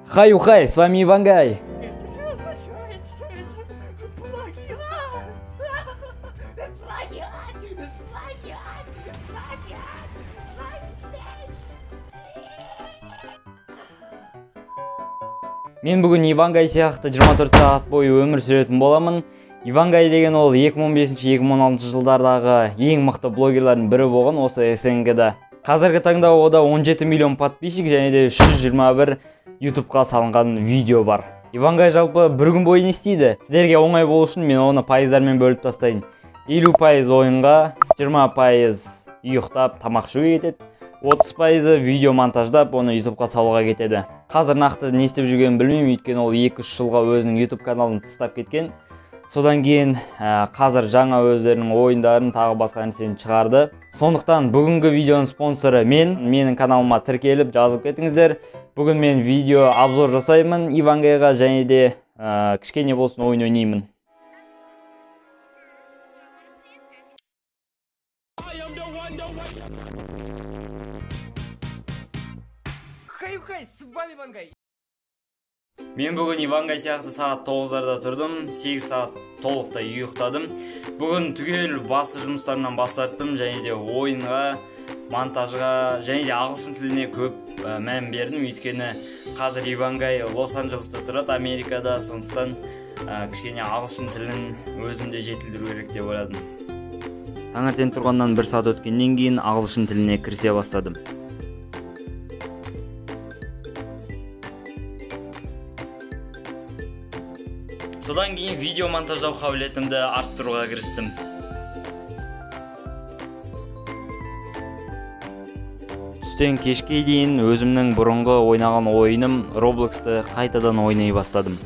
Хай-ухай, с вами Ивангай. Это же означает, что это плагиат. Мен бүгін Ивангай сияқты 24 сағат бойы өмір сүретін боламын. Ивангай деген ол 2015-2016 жылдардағы ең мықты блогерлардың бірі болған осы СНГ-да. Қазіргі таңда ода 17 миллион подписчик және де 321 YouTube-қа салынған видео бар. Ивангай жалпы бір күн бойы не істейді? Сіздерге оңай болу үшін мен оны пайыздармен бөліп тастайын. 50% ойынға, 20% ұйықтап, тамақ ішуге кетеді. 30% видео монтаждап, оны YouTube-қа салуға кетеді. Қазір нақты не істеп жүргенін білмеймін, өйткені ол 2-3 жылға өзінің YouTube каналын тастап кеткен. Содан кейін қазір жаңа өздерінің ойындарын тағы басқа нәрсені шығарды. Сондықтан бүгінгі видеоның спонсоры менің каналыма тіркеліп жазып кетіңіздер. Бүгін мен видео обзор жасаймын Ивангайға және де кішкене болсын ойын ойнаймын. Хай-хай, с вами Ивангай. Мен бүгін Ивангай сияқты сағат 9-дарда тұрдым, 8 сағат толықтай ұйықтадым. Бүгін түгел басты жұмыстарымнан бас тарттым және де ойынға, монтажға және де ағылшын тіліне көп мән бердім. Өйткені қазір Ивангай Лос-Анджелеста тұрады, Америкада, сондықтан кішкене ағылшын тілін өзімде жетілдіру керек деп ойладым. Таңертең тұрғаннан 1 сағат өткеннен кейін ағылшын тіліне кірісе бастадым. Содан кейін видео монтаждау қабілетімді арттыруға кірістім. Түстен кешке дейін өзімнің бұрынғы ойнаған ойыным Roblox'ты қайтадан ойнай бастадым.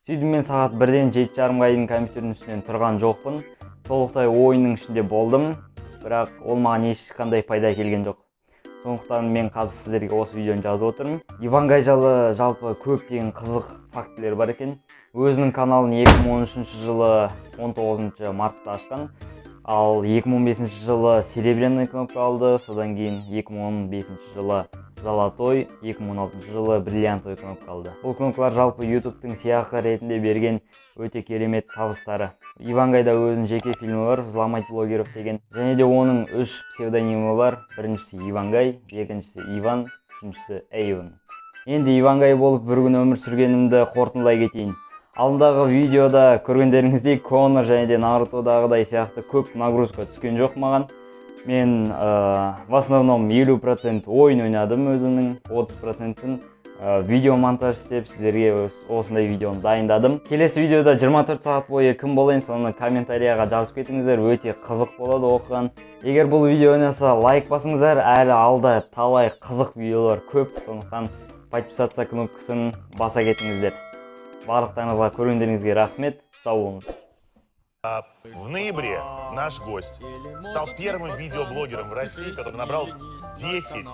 Сөйтіп мен сағат 1-ден 7:30-ға дейін компьютердің үстінен тұрған жоқпын. Толықтай ойынның ішінде болдым, бірақ ол маған ешқандай пайда келген жоқ. Сондықтан мен қазір сіздерге осы видеоны жазып отырмын. Ивангай жайлы жалпы көптеген қызық фактілер бар екен. Өзінің каналын 2013 жылы 19 мартта ашқан, ал 2015 жылы серебряный кнопка алды, содан кейін 2015 жылы золотой, 2016 жылы бриллиантовый кнопка алды. Бұл кнопкалар жалпы YouTube-тың сыйақы ретінде берген өте керемет табыстары. Ивангайда өзінің жеке фильмі бар, «Взломать блогеров» деген. Және де оның 3 псевдонимі бар. Біріншісі Ивангай, екіншісі Иван, үшіншісі Эйвен. Енді Ивангай болып бір күн өмір сүргенімді қорытындылай кетейін. Алдындағы видеода көргендеріңіздей Конор және де Нарутодағыдай сияқты көп нагрузка түскен жоқ маған. Мен в основном 50% ойын ойнадым өзімнің, 30%-ін видео монтаж істеп, сіздерге осындай видеоны дайындадым. Келесі видеода 24 сағат бойы кім болайын, соны комментарияға жазып кетіңіздер, өте қызық болады оқыған. Егер бұл видео ұнаса, лайк басыңыздар, әлі алда талай қызық видеолар көп, сондықтан подписаться кнопкасын баса кетіңіздер. Барлықтарыңызға көргендеріңізге рахмет, сау болыңыз. В ноябре наш гость стал первым видеоблогером в России, который набрал 10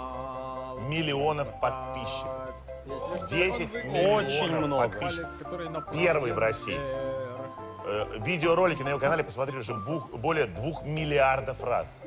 миллионов подписчиков. 10 миллионов подписчиков. Первый в России. Видеоролики на его канале посмотрели уже более 2 миллиардов раз.